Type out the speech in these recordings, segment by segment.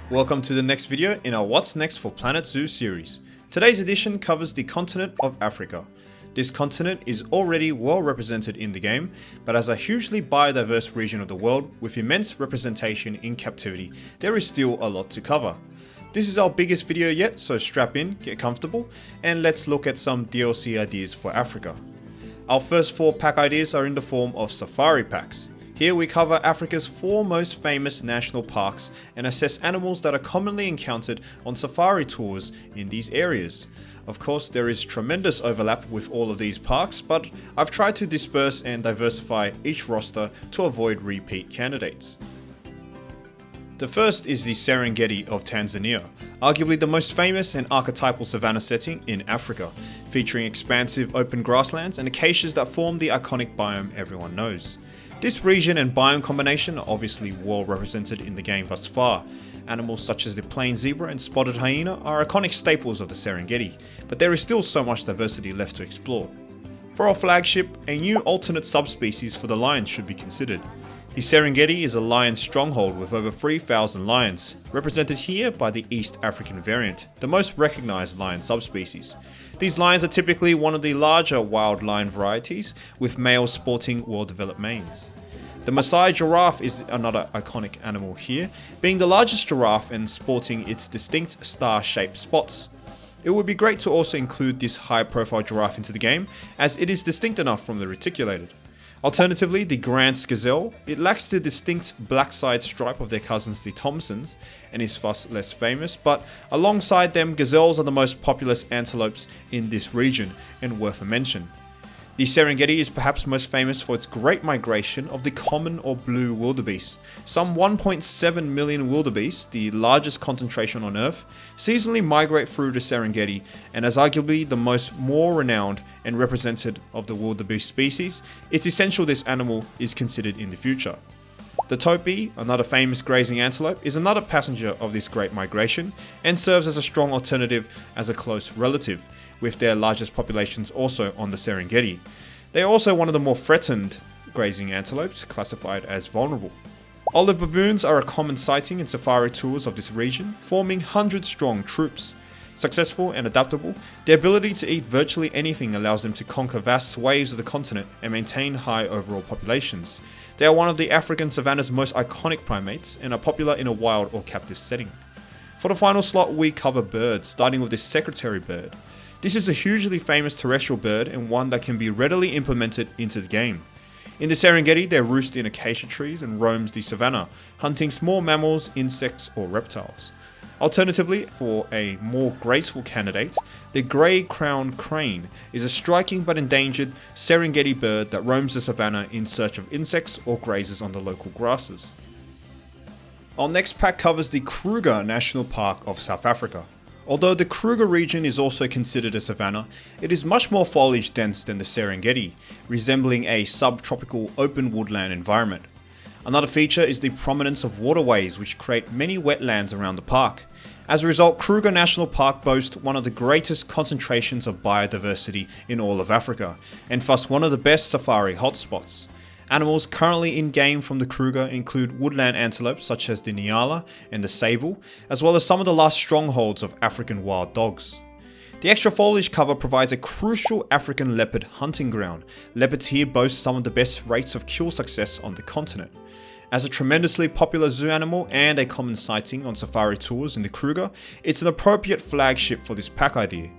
Welcome to the next video in our What's Next for Planet Zoo series. Today's edition covers the continent of Africa. This continent is already well represented in the game, but as a hugely biodiverse region of the world with immense representation in captivity, there is still a lot to cover. This is our biggest video yet, so strap in, get comfortable, and let's look at some DLC ideas for Africa. Our first 4 pack ideas are in the form of safari packs. Here we cover Africa's 4 most famous national parks and assess animals that are commonly encountered on safari tours in these areas. Of course, there is tremendous overlap with all of these parks, but I've tried to disperse and diversify each roster to avoid repeat candidates. The first is the Serengeti of Tanzania, arguably the most famous and archetypal savanna setting in Africa, featuring expansive open grasslands and acacias that form the iconic biome everyone knows. This region and biome combination are obviously well represented in the game thus far. Animals such as the plain zebra and spotted hyena are iconic staples of the Serengeti, but there is still so much diversity left to explore. For our flagship, a new alternate subspecies for the lion should be considered. The Serengeti is a lion stronghold with over 3,000 lions, represented here by the East African variant, the most recognized lion subspecies. These lions are typically one of the larger wild lion varieties, with males sporting well-developed manes. The Maasai giraffe is another iconic animal here, being the largest giraffe and sporting its distinct star-shaped spots. It would be great to also include this high-profile giraffe into the game, as it is distinct enough from the reticulated. Alternatively, the Grant's gazelle, it lacks the distinct black side stripe of their cousins the Thomsons and is thus less famous, but alongside them, gazelles are the most populous antelopes in this region and worth a mention. The Serengeti is perhaps most famous for its great migration of the common or blue wildebeest. Some 1.7 million wildebeest, the largest concentration on Earth, seasonally migrate through the Serengeti, and as arguably the more renowned and represented of the wildebeest species, it's essential this animal is considered in the future. The topi, another famous grazing antelope, is another passenger of this great migration and serves as a strong alternative as a close relative, with their largest populations also on the Serengeti. They are also one of the more threatened grazing antelopes, classified as vulnerable. Olive baboons are a common sighting in safari tours of this region, forming 100-strong troops. Successful and adaptable, their ability to eat virtually anything allows them to conquer vast swathes of the continent and maintain high overall populations. They are one of the African savanna's most iconic primates and are popular in a wild or captive setting. For the final slot, we cover birds, starting with the secretary bird. This is a hugely famous terrestrial bird and one that can be readily implemented into the game. In the Serengeti, they roost in acacia trees and roams the savanna, hunting small mammals, insects, or reptiles. Alternatively, for a more graceful candidate, the grey-crowned crane is a striking but endangered Serengeti bird that roams the savanna in search of insects or grazes on the local grasses. Our next pack covers the Kruger National Park of South Africa. Although the Kruger region is also considered a savanna, it is much more foliage dense than the Serengeti, resembling a subtropical open woodland environment. Another feature is the prominence of waterways, which create many wetlands around the park. As a result, Kruger National Park boasts one of the greatest concentrations of biodiversity in all of Africa, and thus one of the best safari hotspots. Animals currently in game from the Kruger include woodland antelopes such as the Nyala and the sable, as well as some of the last strongholds of African wild dogs. The extra foliage cover provides a crucial African leopard hunting ground. Leopards here boast some of the best rates of kill success on the continent. As a tremendously popular zoo animal and a common sighting on safari tours in the Kruger, it's an appropriate flagship for this pack idea.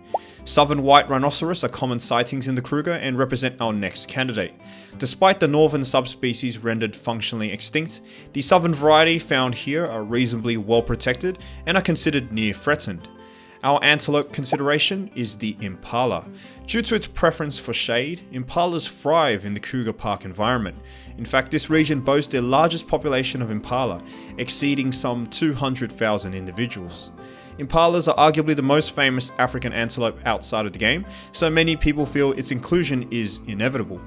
Southern white rhinoceros are common sightings in the Kruger and represent our next candidate. Despite the northern subspecies rendered functionally extinct, the southern variety found here are reasonably well protected and are considered near threatened. Our antelope consideration is the impala. Due to its preference for shade, impalas thrive in the Kruger Park environment. In fact, this region boasts the largest population of impala, exceeding some 200,000 individuals. Impalas are arguably the most famous African antelope outside of the game, so many people feel its inclusion is inevitable.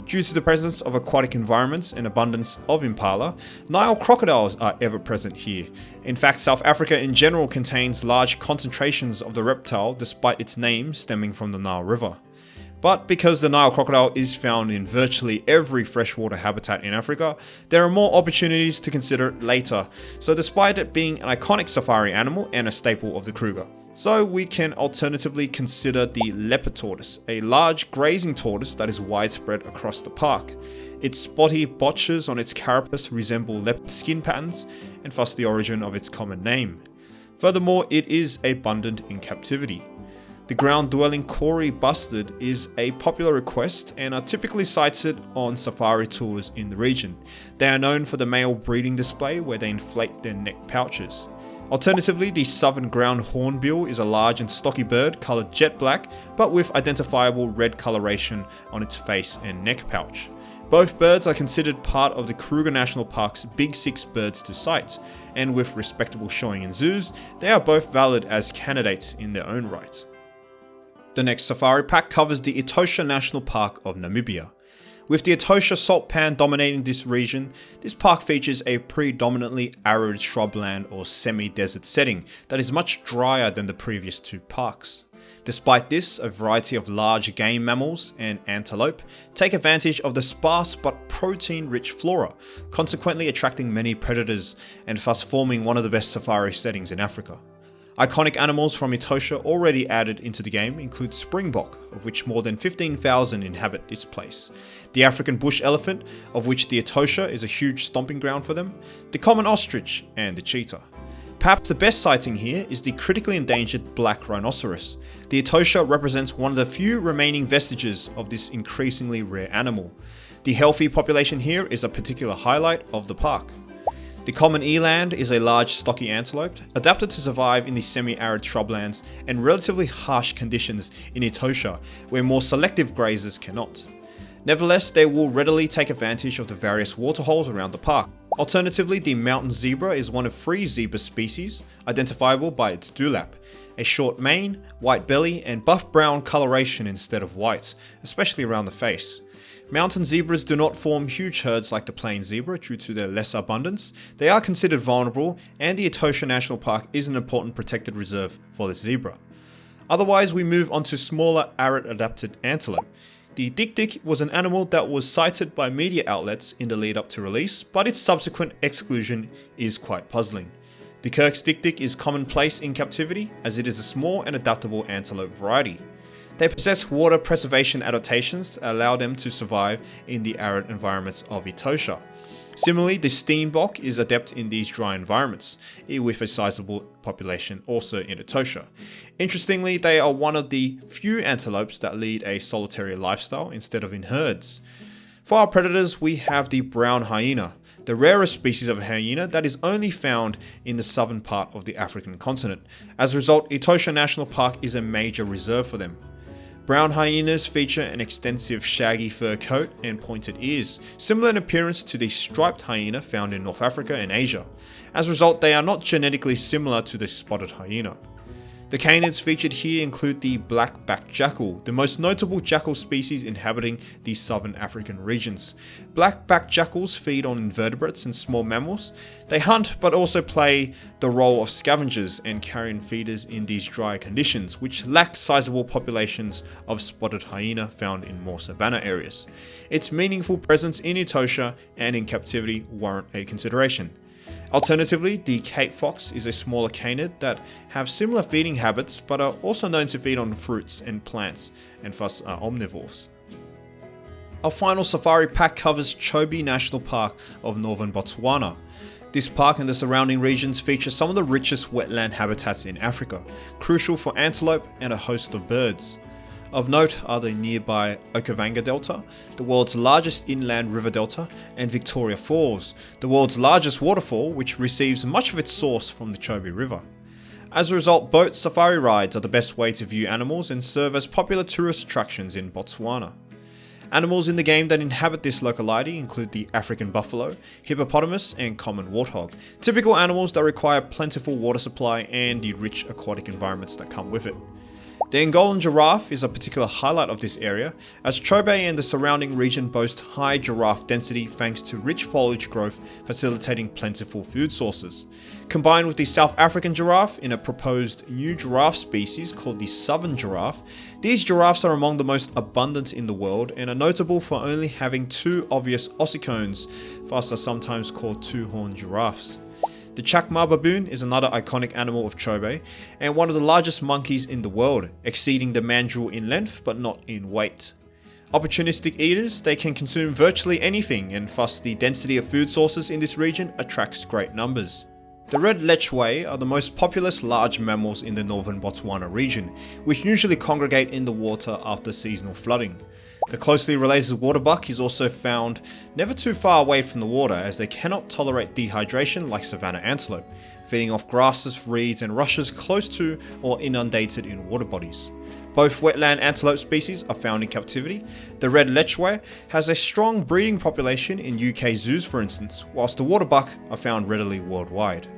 Due to the presence of aquatic environments and abundance of impala, Nile crocodiles are ever present here. In fact, South Africa in general contains large concentrations of the reptile despite its name stemming from the Nile River. But because the Nile crocodile is found in virtually every freshwater habitat in Africa, there are more opportunities to consider later, so despite it being an iconic safari animal and a staple of the Kruger. So we can alternatively consider the leopard tortoise, a large grazing tortoise that is widespread across the park. Its spotty botches on its carapace resemble leopard skin patterns, and thus the origin of its common name. Furthermore, it is abundant in captivity. The ground-dwelling Kori bustard is a popular request and are typically sighted on safari tours in the region. They are known for the male breeding display where they inflate their neck pouches. Alternatively, the southern ground hornbill is a large and stocky bird coloured jet black but with identifiable red coloration on its face and neck pouch. Both birds are considered part of the Kruger National Park's Big Six birds to sight, and with respectable showing in zoos, they are both valid as candidates in their own right. The next safari pack covers the Etosha National Park of Namibia. With the Etosha salt pan dominating this region, this park features a predominantly arid shrubland or semi-desert setting that is much drier than the previous two parks. Despite this, a variety of large game mammals and antelope take advantage of the sparse but protein-rich flora, consequently attracting many predators and thus forming one of the best safari settings in Africa. Iconic animals from Etosha already added into the game include springbok, of which more than 15,000 inhabit this place, the African bush elephant, of which the Etosha is a huge stomping ground for them, the common ostrich, and the cheetah. Perhaps the best sighting here is the critically endangered black rhinoceros. The Etosha represents one of the few remaining vestiges of this increasingly rare animal. The healthy population here is a particular highlight of the park. The common eland is a large stocky antelope, adapted to survive in the semi-arid shrublands and relatively harsh conditions in Etosha, where more selective grazers cannot. Nevertheless, they will readily take advantage of the various waterholes around the park. Alternatively, the mountain zebra is one of 3 zebra species, identifiable by its dewlap, a short mane, white belly, and buff-brown coloration instead of white, especially around the face. Mountain zebras do not form huge herds like the plain zebra due to their less abundance. They are considered vulnerable, and the Etosha National Park is an important protected reserve for this zebra. Otherwise, we move on to smaller arid adapted antelope. The dik-dik was an animal that was cited by media outlets in the lead up to release, but its subsequent exclusion is quite puzzling. The Kirk's dik-dik is commonplace in captivity, as it is a small and adaptable antelope variety. They possess water preservation adaptations that allow them to survive in the arid environments of Etosha. Similarly, the steenbok is adept in these dry environments, with a sizable population also in Etosha. Interestingly, they are one of the few antelopes that lead a solitary lifestyle instead of in herds. For our predators, we have the brown hyena, the rarest species of hyena that is only found in the southern part of the African continent. As a result, Etosha National Park is a major reserve for them. Brown hyenas feature an extensive shaggy fur coat and pointed ears, similar in appearance to the striped hyena found in North Africa and Asia. As a result, they are not genetically similar to the spotted hyena. The canids featured here include the black-backed jackal, the most notable jackal species inhabiting the southern African regions. Black-backed jackals feed on invertebrates and small mammals. They hunt but also play the role of scavengers and carrion feeders in these dry conditions, which lack sizable populations of spotted hyena found in more savanna areas. Its meaningful presence in Etosha and in captivity warrant a consideration. Alternatively, the Cape fox is a smaller canid that have similar feeding habits but are also known to feed on fruits and plants and thus are omnivores. Our final safari pack covers CHOBE National Park of northern Botswana. This park and the surrounding regions feature some of the richest wetland habitats in Africa, crucial for antelope and a host of birds. Of note are the nearby Okavango Delta, the world's largest inland river delta, and Victoria Falls, the world's largest waterfall which receives much of its source from the Chobe River. As a result, boat safari rides are the best way to view animals and serve as popular tourist attractions in Botswana. Animals in the game that inhabit this locality include the African buffalo, hippopotamus, and common warthog, typical animals that require plentiful water supply and the rich aquatic environments that come with it. The Angolan giraffe is a particular highlight of this area, as Chobe and the surrounding region boast high giraffe density thanks to rich foliage growth facilitating plentiful food sources. Combined with the South African giraffe in a proposed new giraffe species called the southern giraffe, these giraffes are among the most abundant in the world and are notable for only having two obvious ossicones, thus are sometimes called two-horned giraffes. The Chacma baboon is another iconic animal of Chobe, and one of the largest monkeys in the world, exceeding the mandrill in length but not in weight. Opportunistic eaters, they can consume virtually anything, and thus the density of food sources in this region attracts great numbers. The red lechwe are the most populous large mammals in the northern Botswana region, which usually congregate in the water after seasonal flooding. The closely related waterbuck is also found never too far away from the water, as they cannot tolerate dehydration like savanna antelope, feeding off grasses, reeds and rushes close to or inundated in water bodies. Both wetland antelope species are found in captivity. The red lechwe has a strong breeding population in UK zoos, for instance, whilst the waterbuck are found readily worldwide.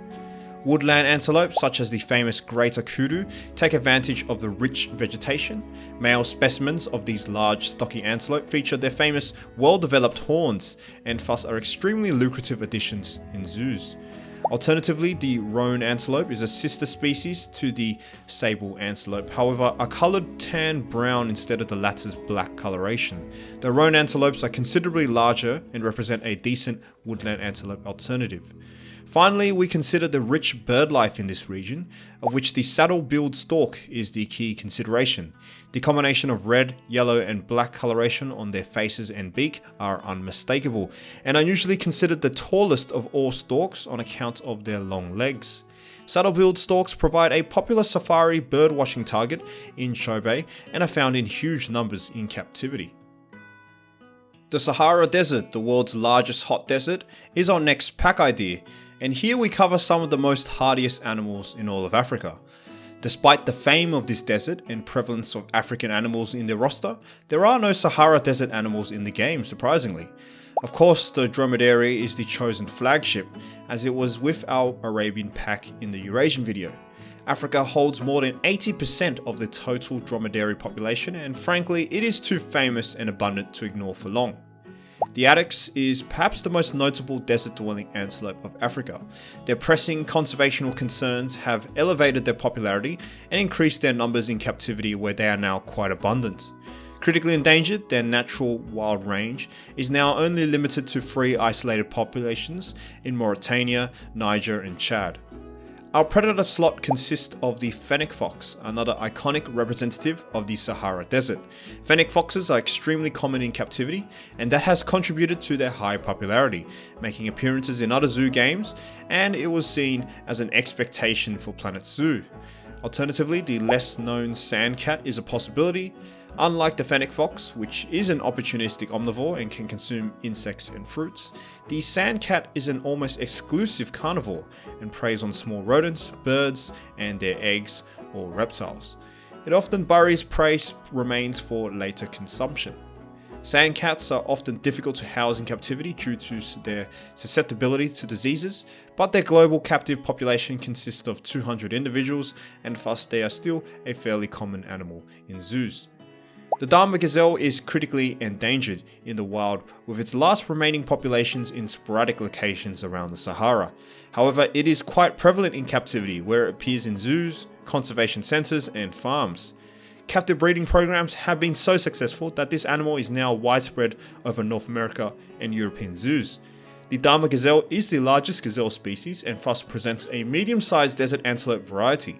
Woodland antelope, such as the famous greater kudu, take advantage of the rich vegetation. Male specimens of these large, stocky antelope feature their famous, well-developed horns, and thus are extremely lucrative additions in zoos. Alternatively, the roan antelope is a sister species to the sable antelope, however, are coloured tan-brown instead of the latter's black coloration. The roan antelopes are considerably larger and represent a decent woodland antelope alternative. Finally, we consider the rich bird life in this region, of which the saddle-billed stork is the key consideration. The combination of red, yellow and black coloration on their faces and beak are unmistakable, and are usually considered the tallest of all storks on account of their long legs. Saddle-billed storks provide a popular safari birdwatching target in Chobe and are found in huge numbers in captivity. The Sahara Desert, the world's largest hot desert, is our next pack idea, and here we cover some of the most hardiest animals in all of Africa. Despite the fame of this desert and prevalence of African animals in their roster, there are no Sahara Desert animals in the game, surprisingly. Of course, the dromedary is the chosen flagship, as it was with our Arabian pack in the Eurasian video. Africa holds more than 80% of the total dromedary population, and frankly, it is too famous and abundant to ignore for long. The addax is perhaps the most notable desert-dwelling antelope of Africa. Their pressing conservational concerns have elevated their popularity and increased their numbers in captivity, where they are now quite abundant. Critically endangered, their natural wild range is now only limited to 3 isolated populations in Mauritania, Niger and Chad. Our predator slot consists of the fennec fox, another iconic representative of the Sahara Desert. Fennec foxes are extremely common in captivity, and that has contributed to their high popularity, making appearances in other zoo games, and it was seen as an expectation for Planet Zoo. Alternatively, the less known sandcat is a possibility. Unlike the fennec fox, which is an opportunistic omnivore and can consume insects and fruits, the sandcat is an almost exclusive carnivore and preys on small rodents, birds, and their eggs or reptiles. It often buries prey remains for later consumption. Sandcats are often difficult to house in captivity due to their susceptibility to diseases, but their global captive population consists of 200 individuals, and thus they are still a fairly common animal in zoos. The Dama gazelle is critically endangered in the wild, with its last remaining populations in sporadic locations around the Sahara. However, it is quite prevalent in captivity, where it appears in zoos, conservation centres and farms. Captive breeding programs have been so successful that this animal is now widespread over North America and European zoos. The Dama gazelle is the largest gazelle species and thus presents a medium-sized desert antelope variety.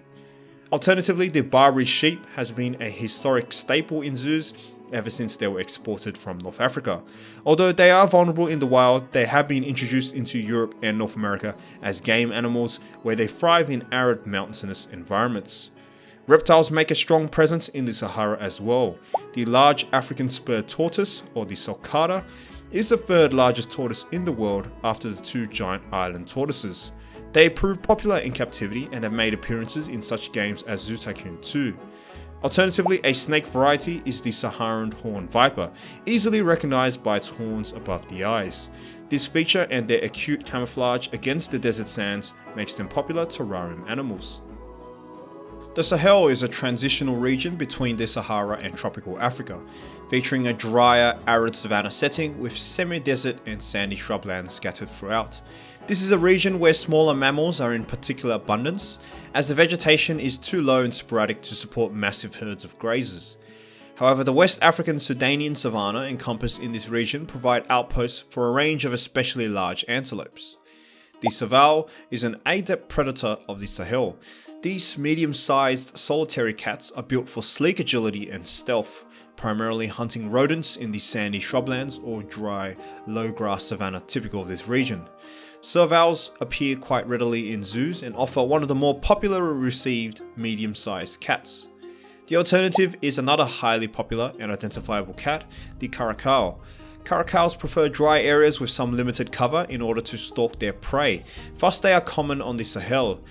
Alternatively, the Barbary sheep has been a historic staple in zoos ever since they were exported from North Africa. Although they are vulnerable in the wild, they have been introduced into Europe and North America as game animals, where they thrive in arid mountainous environments. Reptiles make a strong presence in the Sahara as well. The large African spurred tortoise, or the sulcata, is the third largest tortoise in the world after the 2 giant island tortoises. They proved popular in captivity and have made appearances in such games as Zoo Tycoon 2. Alternatively, a snake variety is the Saharan horned viper, easily recognized by its horns above the eyes. This feature and their acute camouflage against the desert sands makes them popular terrarium animals. The Sahel is a transitional region between the Sahara and tropical Africa, featuring a drier, arid savanna setting with semi-desert and sandy shrublands scattered throughout. This is a region where smaller mammals are in particular abundance, as the vegetation is too low and sporadic to support massive herds of grazers. However, the West African Sudanian savanna encompassed in this region provide outposts for a range of especially large antelopes. The Saval is an adept predator of the Sahel. These medium-sized solitary cats are built for sleek agility and stealth, primarily hunting rodents in the sandy shrublands or dry, low-grass savanna typical of this region. Servals appear quite readily in zoos and offer one of the more popularly received medium-sized cats. The alternative is another highly popular and identifiable cat, the caracal. Caracals prefer dry areas with some limited cover in order to stalk their prey, thus they are common on the Sahel.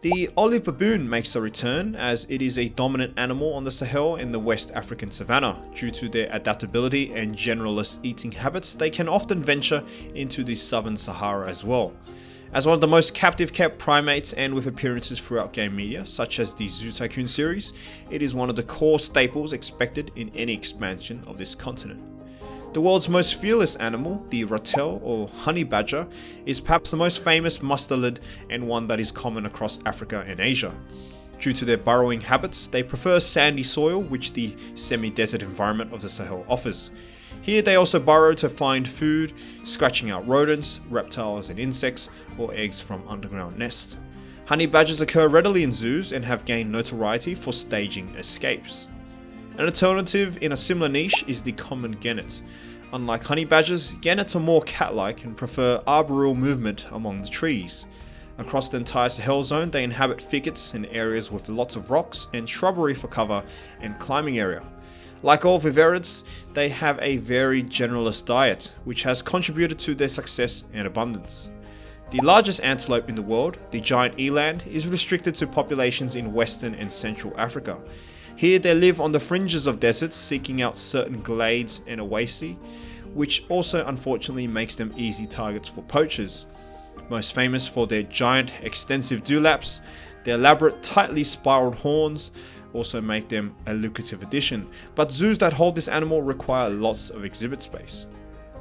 The olive baboon makes a return, as it is a dominant animal on the Sahel and the West African savanna. Due to their adaptability and generalist eating habits, they can often venture into the southern Sahara as well. As one of the most captive kept primates and with appearances throughout game media, such as the Zoo Tycoon series, it is one of the core staples expected in any expansion of this continent. The world's most fearless animal, the ratel or honey badger, is perhaps the most famous mustelid and one that is common across Africa and Asia. Due to their burrowing habits, they prefer sandy soil, which the semi-desert environment of the Sahel offers. Here they also burrow to find food, scratching out rodents, reptiles and insects, or eggs from underground nests. Honey badgers occur readily in zoos and have gained notoriety for staging escapes. An alternative in a similar niche is the common genet. Unlike honey badgers, genets are more cat-like and prefer arboreal movement among the trees. Across the entire Sahel zone, they inhabit thickets and areas with lots of rocks and shrubbery for cover and climbing area. Like all viverids, they have a very generalist diet, which has contributed to their success and abundance. The largest antelope in the world, the giant eland, is restricted to populations in Western and Central Africa. Here they live on the fringes of deserts, seeking out certain glades and oases, which also unfortunately makes them easy targets for poachers. Most famous for their giant, extensive dewlaps, their elaborate, tightly spiraled horns also make them a lucrative addition, but zoos that hold this animal require lots of exhibit space.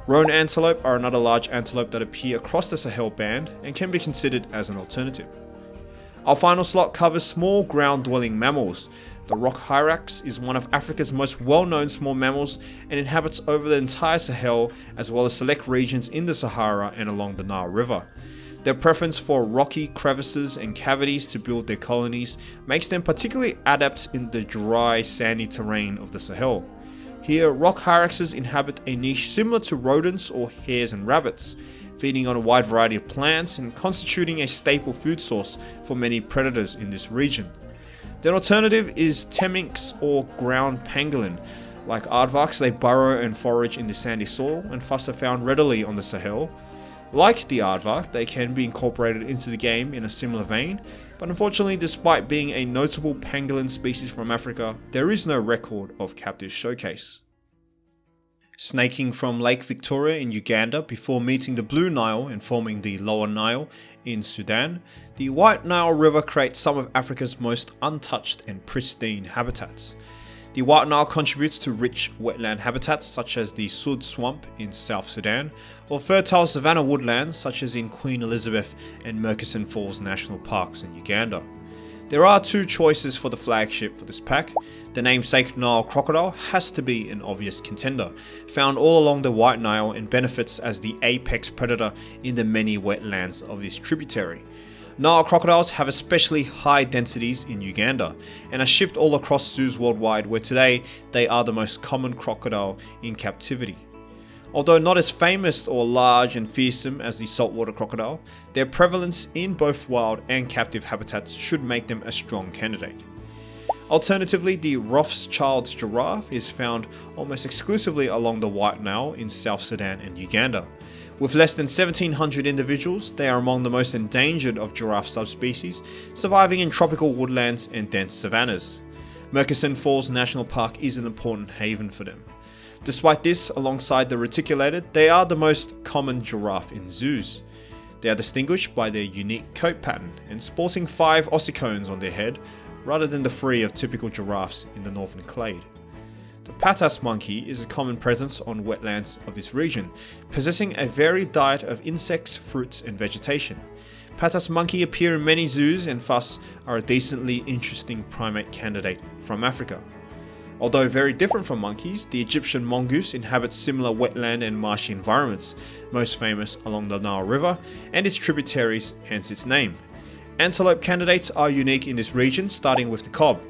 Roan antelope are another large antelope that appear across the Sahel band and can be considered as an alternative. Our final slot covers small ground-dwelling mammals. The rock hyrax is one of Africa's most well-known small mammals and inhabits over the entire Sahel as well as select regions in the Sahara and along the Nile River. Their preference for rocky crevices and cavities to build their colonies makes them particularly adept in the dry, sandy terrain of the Sahel. Here, rock hyraxes inhabit a niche similar to rodents or hares and rabbits, feeding on a wide variety of plants and constituting a staple food source for many predators in this region. The alternative is temminks or ground pangolin. Like aardvarks, they burrow and forage in the sandy soil and thus are found readily on the Sahel. Like the aardvark, they can be incorporated into the game in a similar vein, but unfortunately, despite being a notable pangolin species from Africa, there is no record of captive showcase. Snaking from Lake Victoria in Uganda before meeting the Blue Nile and forming the Lower Nile in Sudan, the White Nile River creates some of Africa's most untouched and pristine habitats. The White Nile contributes to rich wetland habitats such as the Sud Swamp in South Sudan, or fertile savanna woodlands such as in Queen Elizabeth and Murchison Falls National Parks in Uganda. There are two choices for the flagship for this pack. The namesake Nile crocodile has to be an obvious contender, found all along the White Nile and benefits as the apex predator in the many wetlands of this tributary. Nile crocodiles have especially high densities in Uganda and are shipped all across zoos worldwide, where today they are the most common crocodile in captivity. Although not as famous or large and fearsome as the saltwater crocodile, their prevalence in both wild and captive habitats should make them a strong candidate. Alternatively, the Rothschild's giraffe is found almost exclusively along the White Nile in South Sudan and Uganda. With less than 1,700 individuals, they are among the most endangered of giraffe subspecies, surviving in tropical woodlands and dense savannas. Murchison Falls National Park is an important haven for them. Despite this, alongside the reticulated, they are the most common giraffe in zoos. They are distinguished by their unique coat pattern and sporting 5 ossicones on their head, rather than the 3 of typical giraffes in the northern clade. The patas monkey is a common presence on wetlands of this region, possessing a varied diet of insects, fruits and vegetation. Patas monkey appear in many zoos and thus are a decently interesting primate candidate from Africa. Although very different from monkeys, the Egyptian mongoose inhabits similar wetland and marshy environments, most famous along the Nile River and its tributaries, hence its name. Antelope candidates are unique in this region, starting with the CHOBE.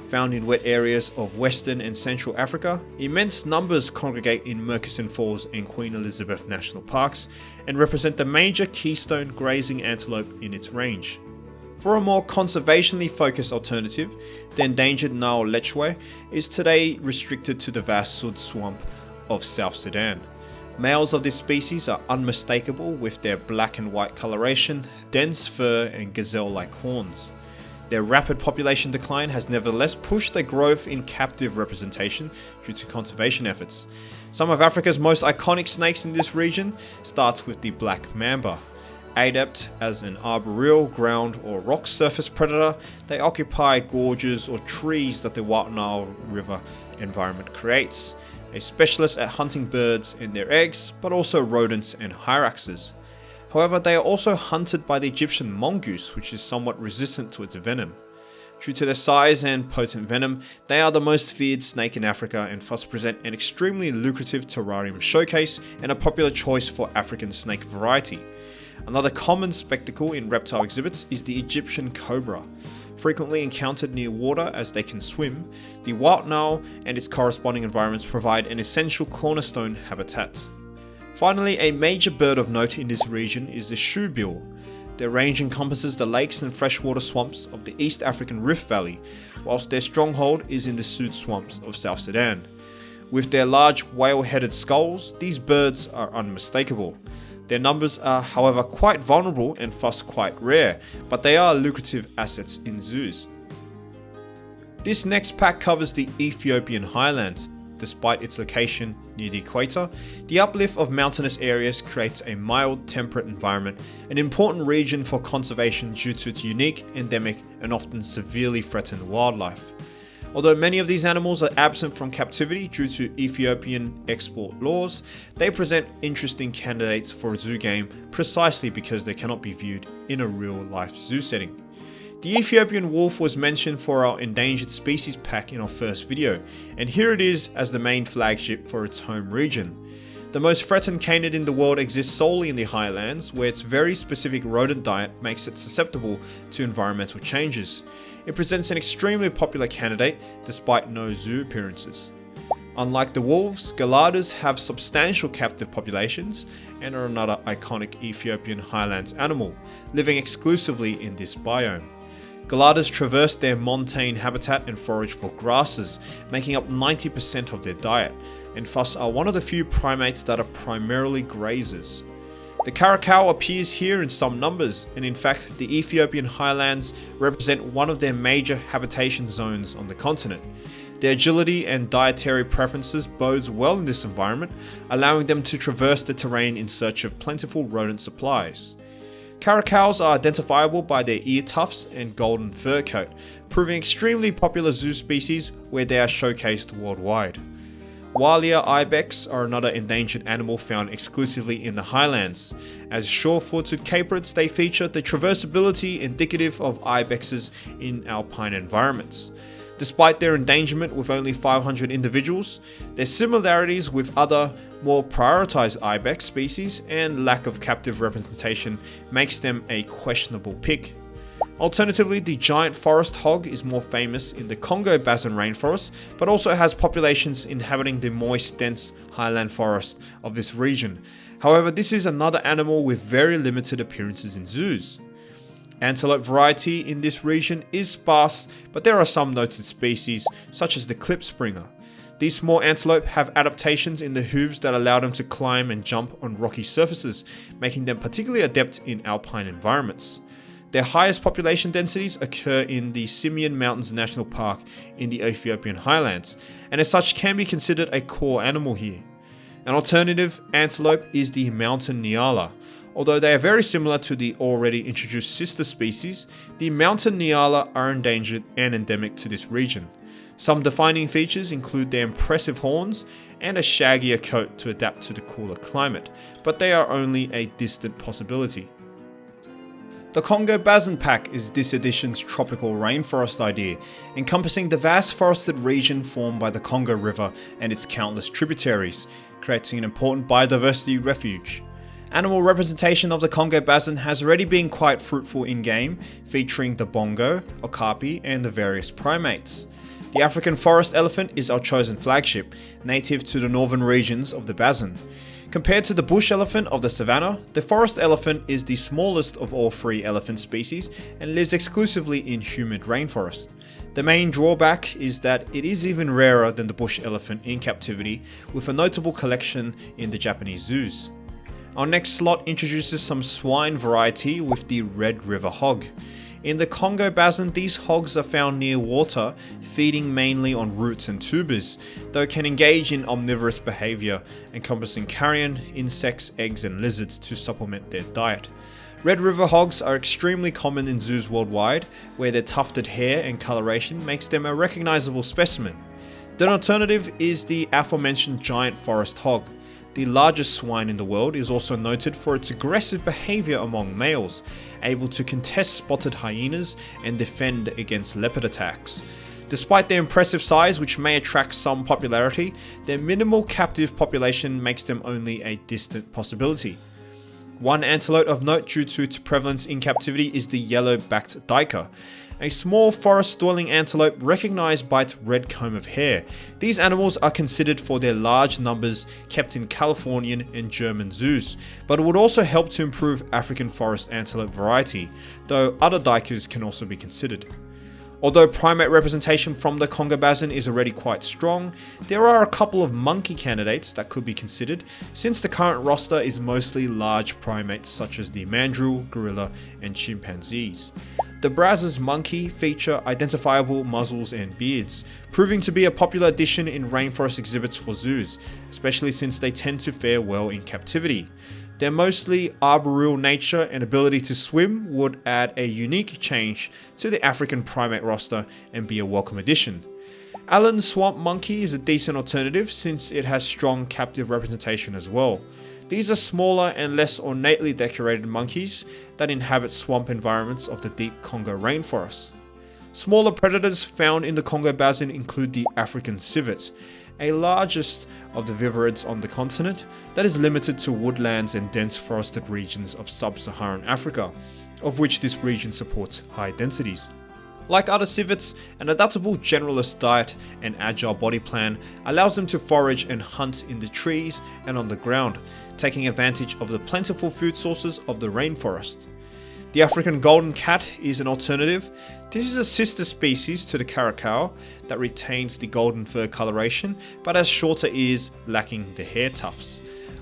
Found in wet areas of Western and Central Africa, immense numbers congregate in Murchison Falls and Queen Elizabeth National Parks and represent the major keystone grazing antelope in its range. For a more conservationally focused alternative, the endangered Nile lechwe is today restricted to the vast Sud swamp of South Sudan. Males of this species are unmistakable with their black and white coloration, dense fur and gazelle-like horns. Their rapid population decline has nevertheless pushed a growth in captive representation due to conservation efforts. Some of Africa's most iconic snakes in this region starts with the black mamba. Adept as an arboreal, ground or rock surface predator, they occupy gorges or trees that the White Nile River environment creates. A specialist at hunting birds and their eggs, but also rodents and hyraxes. However, they are also hunted by the Egyptian mongoose, which is somewhat resistant to its venom. Due to their size and potent venom, they are the most feared snake in Africa and thus present an extremely lucrative terrarium showcase and a popular choice for African snake variety. Another common spectacle in reptile exhibits is the Egyptian cobra. Frequently encountered near water as they can swim, the White Nile and its corresponding environments provide an essential cornerstone habitat. Finally, a major bird of note in this region is the shoebill. Their range encompasses the lakes and freshwater swamps of the East African Rift Valley, whilst their stronghold is in the Sud swamps of South Sudan. With their large whale-headed skulls, these birds are unmistakable. Their numbers are, however, quite vulnerable and thus quite rare, but they are lucrative assets in zoos. This next pack covers the Ethiopian highlands. Despite its location near the equator, the uplift of mountainous areas creates a mild, temperate environment, an important region for conservation due to its unique, endemic, and often severely threatened wildlife. Although many of these animals are absent from captivity due to Ethiopian export laws, they present interesting candidates for a zoo game precisely because they cannot be viewed in a real-life zoo setting. The Ethiopian wolf was mentioned for our endangered species pack in our first video, and here it is as the main flagship for its home region. The most threatened canid in the world exists solely in the highlands, where its very specific rodent diet makes it susceptible to environmental changes. It presents an extremely popular candidate despite no zoo appearances. Unlike the wolves, galadas have substantial captive populations and are another iconic Ethiopian highlands animal, living exclusively in this biome. Galadas traverse their montane habitat and forage for grasses, making up 90% of their diet, and thus are one of the few primates that are primarily grazers. The caracal appears here in some numbers, and in fact the Ethiopian highlands represent one of their major habitation zones on the continent. Their agility and dietary preferences bodes well in this environment, allowing them to traverse the terrain in search of plentiful rodent supplies. Caracals are identifiable by their ear tufts and golden fur coat, proving extremely popular zoo species where they are showcased worldwide. Walia ibex are another endangered animal found exclusively in the highlands. As sure-footed caprids, they feature the traversability indicative of ibexes in alpine environments. Despite their endangerment with only 500 individuals, their similarities with other, more prioritized ibex species and lack of captive representation makes them a questionable pick. Alternatively, the giant forest hog is more famous in the Congo Basin rainforest, but also has populations inhabiting the moist, dense highland forest of this region. However, this is another animal with very limited appearances in zoos. Antelope variety in this region is sparse, but there are some noted species, such as the klipspringer. These small antelope have adaptations in the hooves that allow them to climb and jump on rocky surfaces, making them particularly adept in alpine environments. Their highest population densities occur in the Simien Mountains National Park in the Ethiopian highlands, and as such can be considered a core animal here. An alternative antelope is the mountain nyala, Although they are very similar to the already introduced sister species, the mountain Nyala are endangered and endemic to this region. Some defining features include their impressive horns and a shaggier coat to adapt to the cooler climate, but they are only a distant possibility. The Congo Basin Pack is this edition's tropical rainforest idea, encompassing the vast forested region formed by the Congo River and its countless tributaries, creating an important biodiversity refuge. Animal representation of the Congo Basin has already been quite fruitful in-game, featuring the bongo, okapi, and the various primates. The African forest elephant is our chosen flagship, native to the northern regions of the basin. Compared to the bush elephant of the savannah, the forest elephant is the smallest of all three elephant species and lives exclusively in humid rainforest. The main drawback is that it is even rarer than the bush elephant in captivity, with a notable collection in the Japanese zoos. Our next slot introduces some swine variety with the Red River hog. In the Congo Basin, these hogs are found near water, feeding mainly on roots and tubers, though can engage in omnivorous behavior, encompassing carrion, insects, eggs, and lizards to supplement their diet. Red River hogs are extremely common in zoos worldwide, where their tufted hair and coloration makes them a recognizable specimen. The alternative is the aforementioned giant forest hog. The largest swine in the world is also noted for its aggressive behavior among males, able to contest spotted hyenas and defend against leopard attacks. Despite their impressive size, which may attract some popularity, their minimal captive population makes them only a distant possibility. One antelope of note due to its prevalence in captivity is the yellow-backed duiker, a small forest-dwelling antelope recognized by its red comb of hair. These animals are considered for their large numbers kept in Californian and German zoos, but it would also help to improve African forest antelope variety, though other duikers can also be considered. Although primate representation from the Congo Basin is already quite strong, there are a couple of monkey candidates that could be considered, since the current roster is mostly large primates such as the mandrill, gorilla, and chimpanzees. The Brazos monkey feature identifiable muzzles and beards, proving to be a popular addition in rainforest exhibits for zoos, especially since they tend to fare well in captivity. Their mostly arboreal nature and ability to swim would add a unique change to the African primate roster and be a welcome addition. Allen's swamp monkey is a decent alternative since it has strong captive representation as well. These are smaller and less ornately decorated monkeys that inhabit swamp environments of the deep Congo rainforest. Smaller predators found in the Congo Basin include the African civet, a largest of the viverids on the continent that is limited to woodlands and dense forested regions of sub-Saharan Africa, of which this region supports high densities. Like other civets, an adaptable generalist diet and agile body plan allows them to forage and hunt in the trees and on the ground, taking advantage of the plentiful food sources of the rainforest. The African golden cat is an alternative. This is a sister species to the caracal that retains the golden fur coloration but has shorter ears lacking the hair tufts.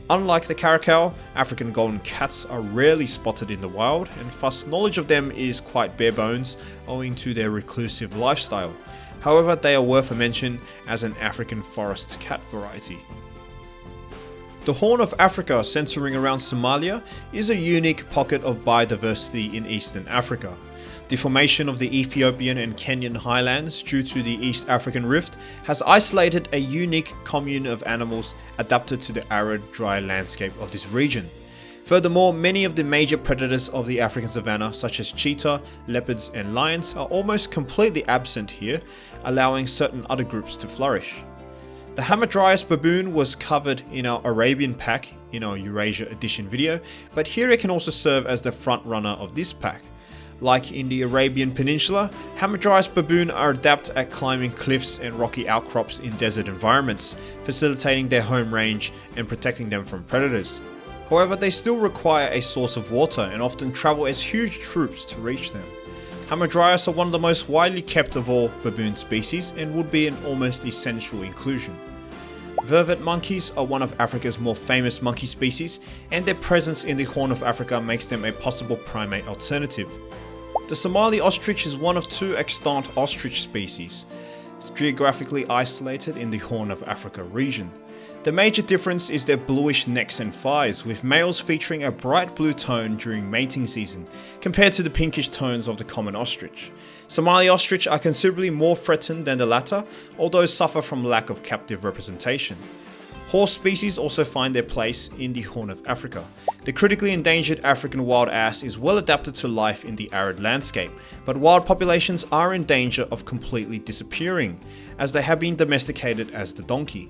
Unlike the caracal, African golden cats are rarely spotted in the wild, and thus knowledge of them is quite bare bones owing to their reclusive lifestyle. However, they are worth a mention as an African forest cat variety. The Horn of Africa, centering around Somalia, is a unique pocket of biodiversity in Eastern Africa. The formation of the Ethiopian and Kenyan highlands due to the East African Rift has isolated a unique commune of animals adapted to the arid, dry landscape of this region. Furthermore, many of the major predators of the African savanna, such as cheetah, leopards, and lions, are almost completely absent here, allowing certain other groups to flourish. The Hamadryas baboon was covered in our Arabian pack in our Eurasia edition video, but here it can also serve as the front runner of this pack. Like in the Arabian Peninsula, Hamadryas baboon are adept at climbing cliffs and rocky outcrops in desert environments, facilitating their home range and protecting them from predators. However, they still require a source of water and often travel as huge troops to reach them. Hamadryas are one of the most widely kept of all baboon species and would be an almost essential inclusion. Vervet monkeys are one of Africa's more famous monkey species, and their presence in the Horn of Africa makes them a possible primate alternative. The Somali ostrich is one of two extant ostrich species. It's geographically isolated in the Horn of Africa region. The major difference is their bluish necks and thighs, with males featuring a bright blue tone during mating season, compared to the pinkish tones of the common ostrich. Somali ostrich are considerably more threatened than the latter, although suffer from lack of captive representation. Horse species also find their place in the Horn of Africa. The critically endangered African wild ass is well adapted to life in the arid landscape, but wild populations are in danger of completely disappearing, as they have been domesticated as the donkey.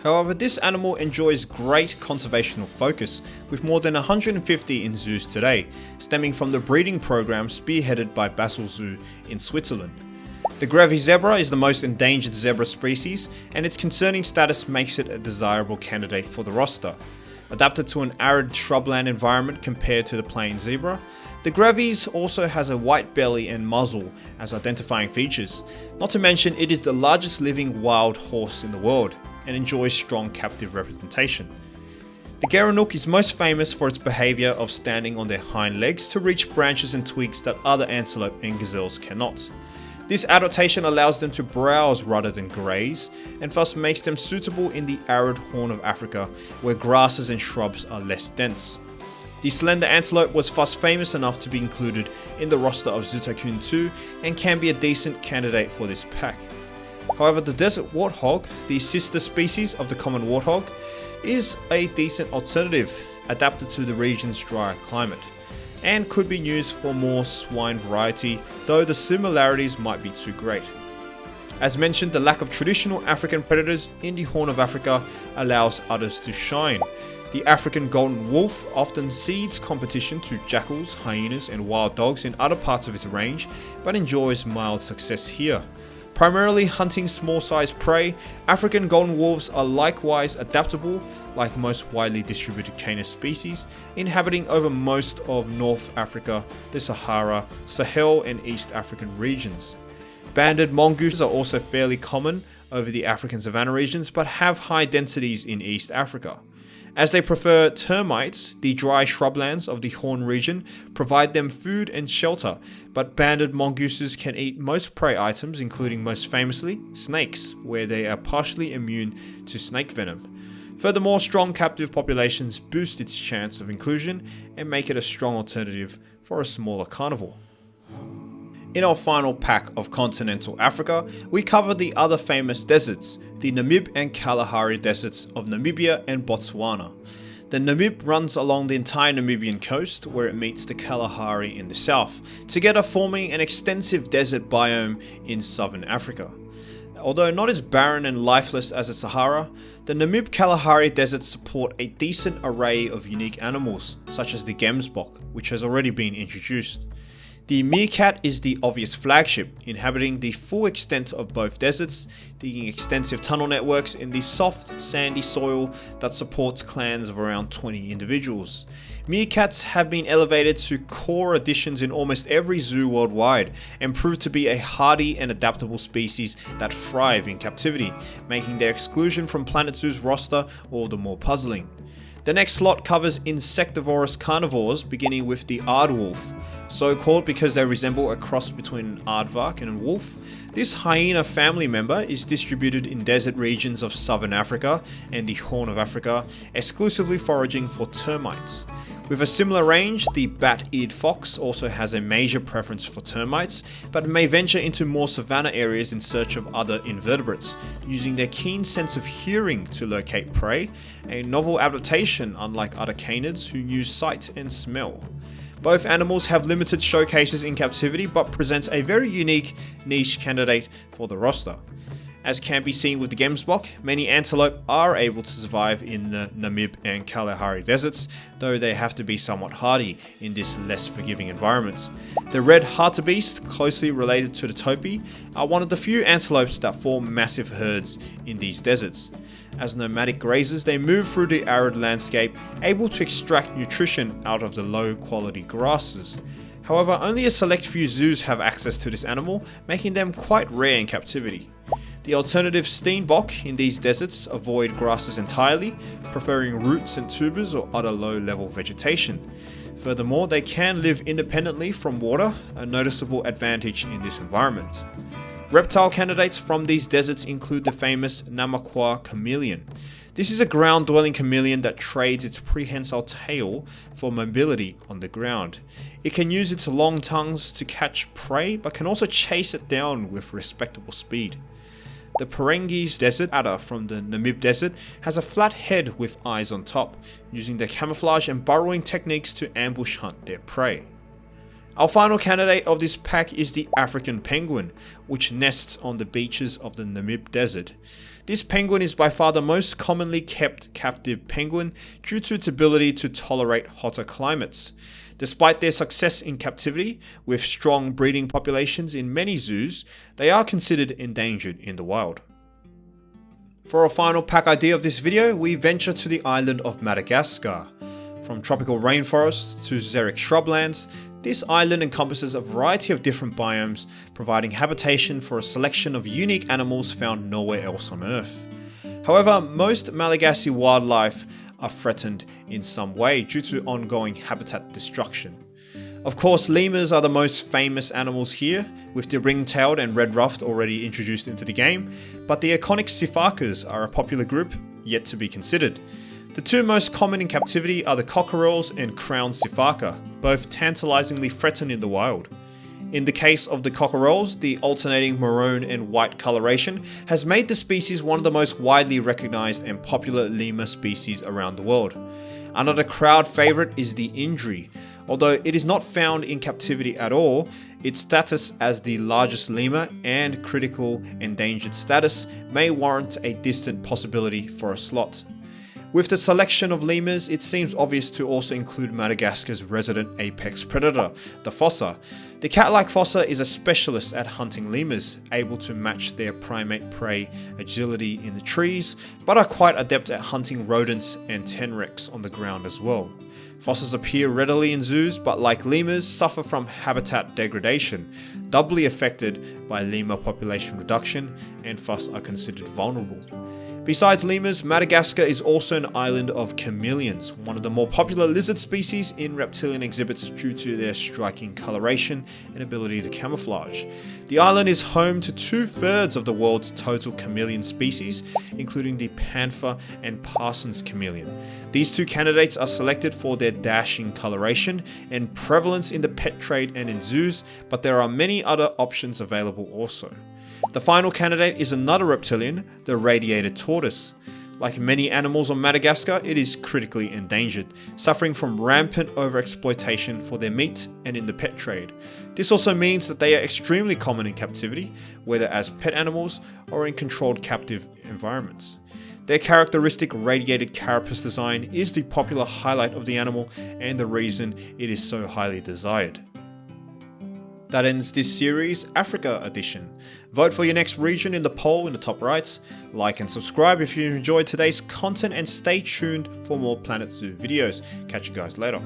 However, this animal enjoys great conservational focus, with more than 150 in zoos today, stemming from the breeding program spearheaded by Basel Zoo in Switzerland. The Grevy's zebra is the most endangered zebra species, and its concerning status makes it a desirable candidate for the roster. Adapted to an arid shrubland environment compared to the plain zebra, the Grevy's also has a white belly and muzzle as identifying features, not to mention it is the largest living wild horse in the world, and enjoys strong captive representation. The Gerenuk is most famous for its behaviour of standing on their hind legs to reach branches and twigs that other antelope and gazelles cannot. This adaptation allows them to browse rather than graze, and thus makes them suitable in the arid Horn of Africa, where grasses and shrubs are less dense. The slender antelope was thus famous enough to be included in the roster of Zutakun 2 and can be a decent candidate for this pack. However, the desert warthog, the sister species of the common warthog, is a decent alternative, adapted to the region's drier climate, and could be used for more swine variety, though the similarities might be too great. As mentioned, the lack of traditional African predators in the Horn of Africa allows others to shine. The African golden wolf often cedes competition to jackals, hyenas and wild dogs in other parts of its range, but enjoys mild success here. Primarily hunting small-sized prey, African golden wolves are likewise adaptable, like most widely distributed canis species, inhabiting over most of North Africa, the Sahara, Sahel and East African regions. Banded mongooses are also fairly common over the African savanna regions, but have high densities in East Africa. As they prefer termites, the dry shrublands of the Horn region provide them food and shelter, but banded mongooses can eat most prey items, including most famously snakes, where they are partially immune to snake venom. Furthermore, strong captive populations boost its chance of inclusion and make it a strong alternative for a smaller carnivore. In our final pack of continental Africa, we cover the other famous deserts, the Namib and Kalahari deserts of Namibia and Botswana. The Namib runs along the entire Namibian coast, where it meets the Kalahari in the south, together forming an extensive desert biome in southern Africa. Although not as barren and lifeless as the Sahara, the NAMIB-KALAHARI deserts support a decent array of unique animals, such as the gemsbok, which has already been introduced. The meerkat is the obvious flagship, inhabiting the full extent of both deserts, digging extensive tunnel networks in the soft, sandy soil that supports clans of around 20 individuals. Meerkats have been elevated to core additions in almost every zoo worldwide, and prove to be a hardy and adaptable species that thrive in captivity, making their exclusion from Planet Zoo's roster all the more puzzling. The next slot covers insectivorous carnivores, beginning with the aardwolf. So called because they resemble a cross between an aardvark and a wolf, this hyena family member is distributed in desert regions of southern Africa and the Horn of Africa, exclusively foraging for termites. With a similar range, the bat-eared fox also has a major preference for termites, but may venture into more savanna areas in search of other invertebrates, using their keen sense of hearing to locate prey, a novel adaptation unlike other canids who use sight and smell. Both animals have limited showcases in captivity, but presents a very unique niche candidate for the roster. As can be seen with the gemsbok, many antelope are able to survive in the Namib and Kalahari deserts, though they have to be somewhat hardy in this less forgiving environment. The red hartebeest, closely related to the topi, are one of the few antelopes that form massive herds in these deserts. As nomadic grazers, they move through the arid landscape, able to extract nutrition out of the low quality grasses. However, only a select few zoos have access to this animal, making them quite rare in captivity. The alternative steenbok in these deserts avoid grasses entirely, preferring roots and tubers or other low-level vegetation. Furthermore, they can live independently from water, a noticeable advantage in this environment. Reptile candidates from these deserts include the famous NAMIB-KALAHARI chameleon. This is a ground-dwelling chameleon that trades its prehensile tail for mobility on the ground. It can use its long tongues to catch prey, but can also chase it down with respectable speed. The Perengese desert adder from the Namib desert has a flat head with eyes on top, using their camouflage and burrowing techniques to ambush hunt their prey. Our final candidate of this pack is the African penguin, which nests on the beaches of the Namib desert. This penguin is by far the most commonly kept captive penguin due to its ability to tolerate hotter climates. Despite their success in captivity, with strong breeding populations in many zoos, they are considered endangered in the wild. For our final pack idea of this video, we venture to the island of Madagascar. From tropical rainforests to xeric shrublands, this island encompasses a variety of different biomes, providing habitation for a selection of unique animals found nowhere else on Earth. However, most Malagasy wildlife are threatened in some way due to ongoing habitat destruction. Of course, lemurs are the most famous animals here, with the ring-tailed and red-ruffed already introduced into the game, but the iconic sifakas are a popular group yet to be considered. The two most common in captivity are the cockerels and crowned sifaka, both tantalizingly threatened in the wild. In the case of the cockerels, the alternating maroon and white coloration has made the species one of the most widely recognized and popular lemur species around the world. Another crowd favorite is the indri. Although it is not found in captivity at all, its status as the largest lemur and critical endangered status may warrant a distant possibility for a slot. With the selection of lemurs, it seems obvious to also include Madagascar's resident apex predator, the fossa. The cat-like fossa is a specialist at hunting lemurs, able to match their primate prey agility in the trees, but are quite adept at hunting rodents and tenrecs on the ground as well. Fossas appear readily in zoos, but like lemurs, suffer from habitat degradation, doubly affected by lemur population reduction, and thus are considered vulnerable. Besides lemurs, Madagascar is also an island of chameleons, one of the more popular lizard species in reptilian exhibits due to their striking coloration and ability to camouflage. The island is home to 2/3 of the world's total chameleon species, including the panther and Parsons chameleon. These two candidates are selected for their dashing coloration and prevalence in the pet trade and in zoos, but there are many other options available also. The final candidate is another reptilian, the radiated tortoise. Like many animals on Madagascar, it is critically endangered, suffering from rampant overexploitation for their meat and in the pet trade. This also means that they are extremely common in captivity, whether as pet animals or in controlled captive environments. Their characteristic radiated carapace design is the popular highlight of the animal and the reason it is so highly desired. That ends this series, Africa edition. Vote for your next region in the poll in the top right. Like and subscribe if you enjoyed today's content, and stay tuned for more Planet Zoo videos. Catch you guys later.